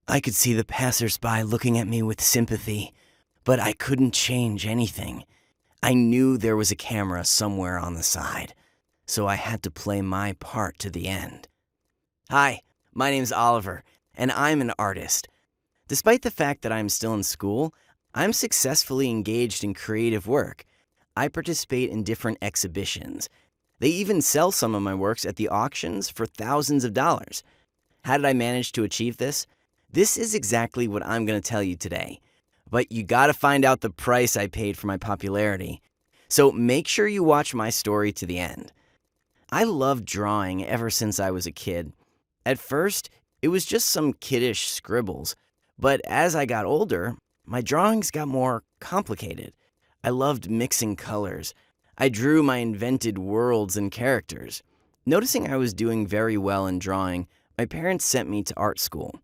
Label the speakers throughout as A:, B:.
A: I could see the passersby looking at me with sympathy, but I couldn't change anything. I knew there was a camera somewhere on the side, so I had to play my part to the end. Hi, my name's Oliver, and I'm an artist. Despite the fact that I'm still in school, I'm successfully engaged in creative work. I participate in different exhibitions. They even sell some of my works at the auctions for thousands of dollars. How did I manage to achieve this? This is exactly what I'm going to tell you today. But you gotta find out the price I paid for my popularity. So make sure you watch my story to the end. I loved drawing ever since I was a kid. At first, it was just some kiddish scribbles. But as I got older, my drawings got more complicated. I loved mixing colors. I drew my invented worlds and characters. Noticing I was doing very well in drawing, my parents sent me to art school.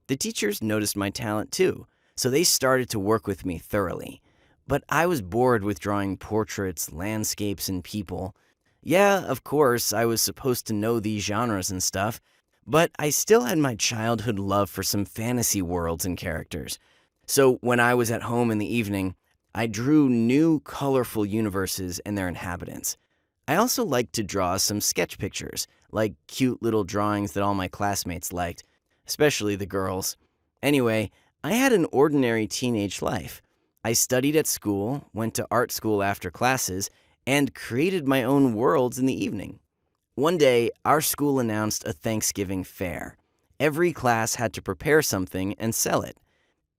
A: The teachers noticed my talent too, so they started to work with me thoroughly. But I was bored with drawing portraits, landscapes, and people. Yeah, of course, I was supposed to know these genres and stuff, but I still had my childhood love for some fantasy worlds and characters. So when I was at home in the evening, I drew new, colorful universes and their inhabitants. I also liked to draw some sketch pictures, like cute little drawings that all my classmates liked, especially the girls. Anyway, I had an ordinary teenage life. I studied at school, went to art school after classes, and created my own worlds in the evening. One day, our school announced a Thanksgiving fair. Every class had to prepare something and sell it.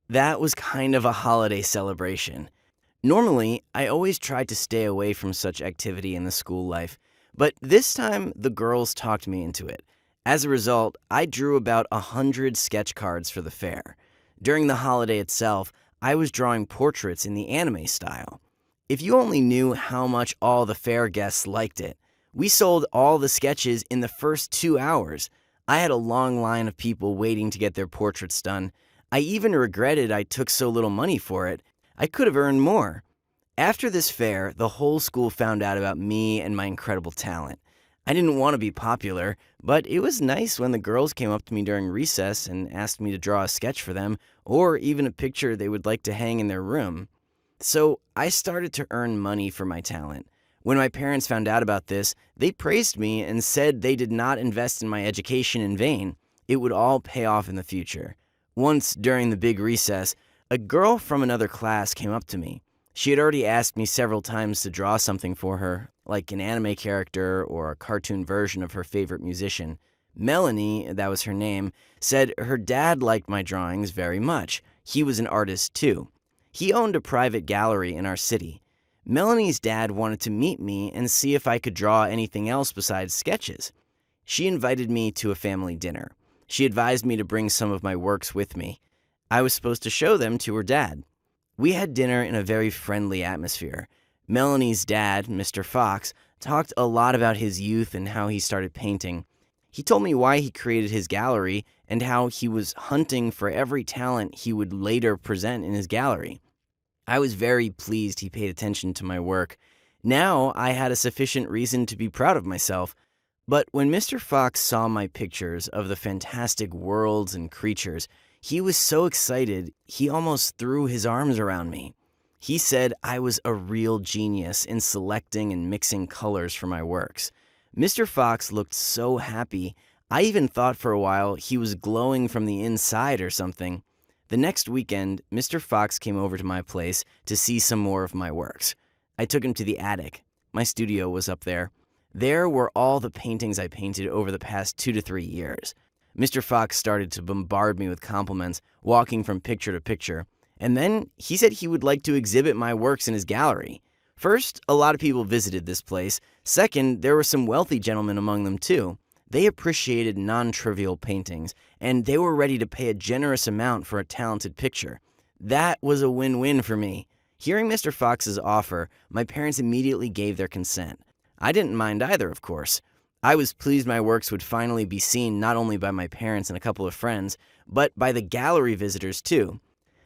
A: That was kind of a holiday celebration. Normally, I always tried to stay away from such activity in the school life, but this time the girls talked me into it. As a result, I drew about 100 sketch cards for the fair. During the holiday itself, I was drawing portraits in the anime style. If you only knew how much all the fair guests liked it. We sold all the sketches in the first 2 hours. I had a long line of people waiting to get their portraits done. I even regretted I took so little money for it. I could have earned more. After this fair, the whole school found out about me and my incredible talent. I didn't want to be popular, but it was nice when the girls came up to me during recess and asked me to draw a sketch for them, or even a picture they would like to hang in their room. So I started to earn money for my talent. When my parents found out about this, they praised me and said they did not invest in my education in vain. It would all pay off in the future. Once, during the big recess, a girl from another class came up to me. She had already asked me several times to draw something for her, like an anime character or a cartoon version of her favorite musician. Melanie, that was her name, said her dad liked my drawings very much. He was an artist too. He owned a private gallery in our city. Melanie's dad wanted to meet me and see if I could draw anything else besides sketches. She invited me to a family dinner. She advised me to bring some of my works with me. I was supposed to show them to her dad. We had dinner in a very friendly atmosphere. Melanie's dad, Mr. Fox, talked a lot about his youth and how he started painting. He told me why he created his gallery and how he was hunting for every talent he would later present in his gallery. I was very pleased he paid attention to my work. Now I had a sufficient reason to be proud of myself. But when Mr. Fox saw my pictures of the fantastic worlds and creatures, he was so excited he almost threw his arms around me. He said I was a real genius in selecting and mixing colors for my works. Mr. Fox looked so happy, I even thought for a while he was glowing from the inside or something. The next weekend, Mr. Fox came over to my place to see some more of my works. I took him to the attic. My studio was up there. There were all the paintings I painted over the past 2 to 3 years. Mr. Fox started to bombard me with compliments, walking from picture to picture. And then he said he would like to exhibit my works in his gallery. First, a lot of people visited this place. Second, there were some wealthy gentlemen among them too. They appreciated non-trivial paintings, and they were ready to pay a generous amount for a talented picture. That was a win-win for me. Hearing Mr. Fox's offer, my parents immediately gave their consent. I didn't mind either, of course. I was pleased my works would finally be seen not only by my parents and a couple of friends, but by the gallery visitors too.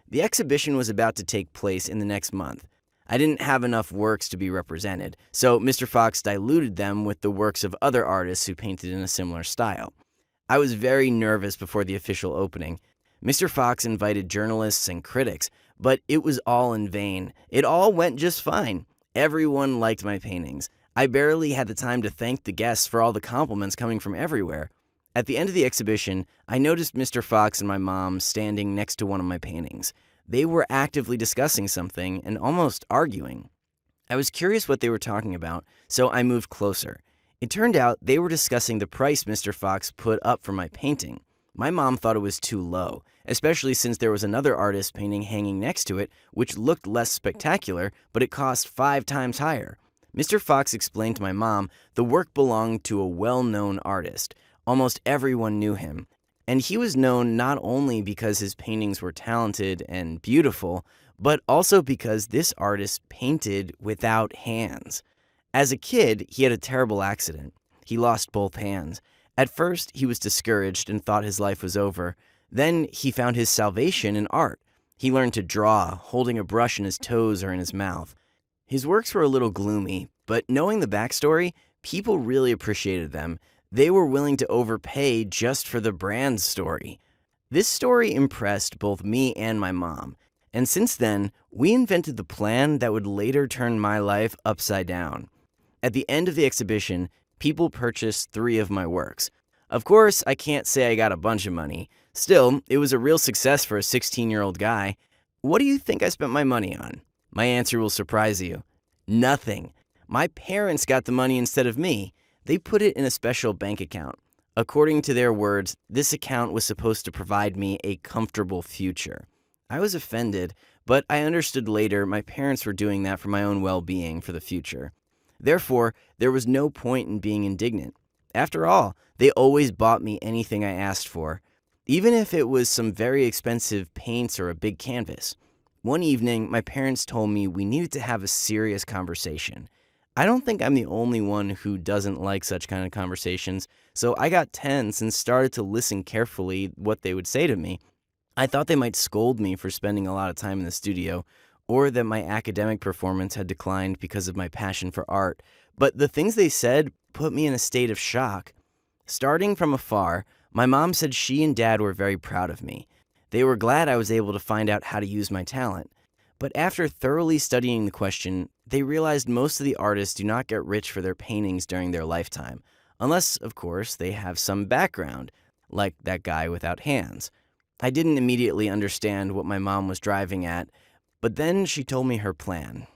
A: The exhibition was about to take place in the next month. I didn't have enough works to be represented, so Mr. Fox diluted them with the works of other artists who painted in a similar style. I was very nervous before the official opening. Mr. Fox invited journalists and critics, but it was all in vain. It all went just fine. Everyone liked my paintings. I barely had the time to thank the guests for all the compliments coming from everywhere. At the end of the exhibition, I noticed Mr. Fox and my mom standing next to one of my paintings. They were actively discussing something and almost arguing. I was curious what they were talking about, so I moved closer. It turned out they were discussing the price Mr. Fox put up for my painting. My mom thought it was too low, especially since there was another artist painting hanging next to it, which looked less spectacular, but it cost 5 times higher. Mr. Fox explained to my mom the work belonged to a well-known artist. Almost everyone knew him. And he was known not only because his paintings were talented and beautiful, but also because this artist painted without hands. As a kid, he had a terrible accident. He lost both hands. At first, he was discouraged and thought his life was over. Then he found his salvation in art. He learned to draw, holding a brush in his toes or in his mouth. His works were a little gloomy, but knowing the backstory, people really appreciated them. They were willing to overpay just for the brand story. This story impressed both me and my mom, and since then, we invented the plan that would later turn my life upside down. At the end of the exhibition, people purchased 3 of my works. Of course, I can't say I got a bunch of money. Still, it was a real success for a 16-year-old guy. What do you think I spent my money on? My answer will surprise you. Nothing. My parents got the money instead of me. They put it in a special bank account. According to their words, this account was supposed to provide me a comfortable future. I was offended, but I understood later my parents were doing that for my own well-being for the future. Therefore, there was no point in being indignant. After all, they always bought me anything I asked for, even if it was some very expensive paints or a big canvas. One evening, my parents told me we needed to have a serious conversation. I don't think I'm the only one who doesn't like such kind of conversations, so I got tense and started to listen carefully what they would say to me. I thought they might scold me for spending a lot of time in the studio, or that my academic performance had declined because of my passion for art, but the things they said put me in a state of shock. Starting from afar, my mom said she and Dad were very proud of me. They were glad I was able to find out how to use my talent. But after thoroughly studying the question, they realized most of the artists do not get rich for their paintings during their lifetime, unless, of course, they have some background, like that guy without hands. I didn't immediately understand what my mom was driving at, but then she told me her plan.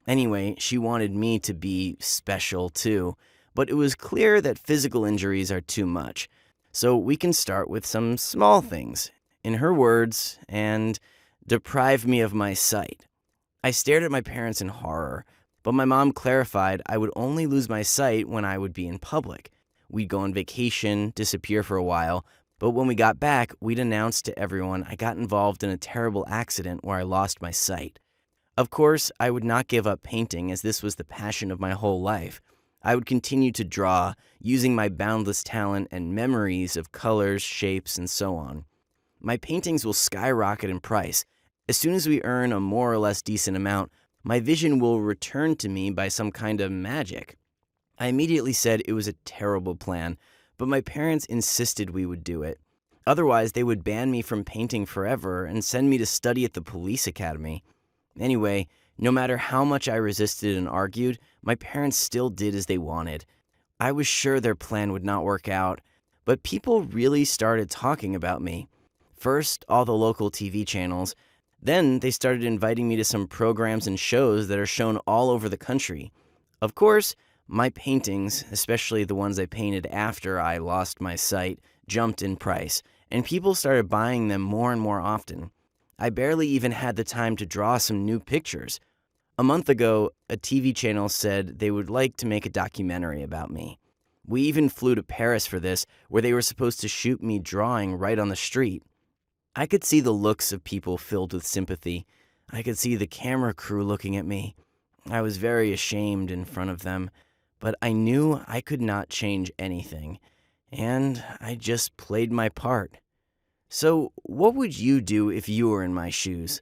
A: Anyway, she wanted me to be special too, but it was clear that physical injuries are too much, so we can start with some small things, in her words, and deprive me of my sight. I stared at my parents in horror, but my mom clarified I would only lose my sight when I would be in public. We'd go on vacation, disappear for a while, but when we got back, we'd announce to everyone I got involved in a terrible accident where I lost my sight. Of course, I would not give up painting as this was the passion of my whole life. I would continue to draw, using my boundless talent and memories of colors, shapes, and so on. My paintings will skyrocket in price. As soon as we earn a more or less decent amount, my vision will return to me by some kind of magic. I immediately said it was a terrible plan, but my parents insisted we would do it. Otherwise, they would ban me from painting forever and send me to study at the police academy. Anyway, no matter how much I resisted and argued, my parents still did as they wanted. I was sure their plan would not work out, but people really started talking about me. First, all the local TV channels. Then they started inviting me to some programs and shows that are shown all over the country. Of course, my paintings, especially the ones I painted after I lost my sight, jumped in price, and people started buying them more and more often. I barely even had the time to draw some new pictures. A month ago, a TV channel said they would like to make a documentary about me. We even flew to Paris for this, where they were supposed to shoot me drawing right on the street. I could see the looks of people filled with sympathy. I could see the camera crew looking at me. I was very ashamed in front of them, but I knew I could not change anything, and I just played my part. So, what would you do if you were in my shoes?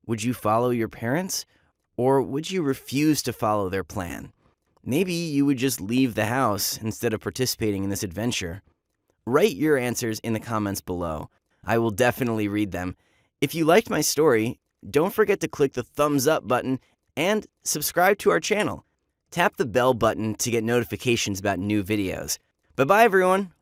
A: Would you follow your parents? Or would you refuse to follow their plan? Maybe you would just leave the house instead of participating in this adventure. Write your answers in the comments below. I will definitely read them. If you liked my story, don't forget to click the thumbs up button and subscribe to our channel. Tap the bell button to get notifications about new videos. Bye-bye, everyone.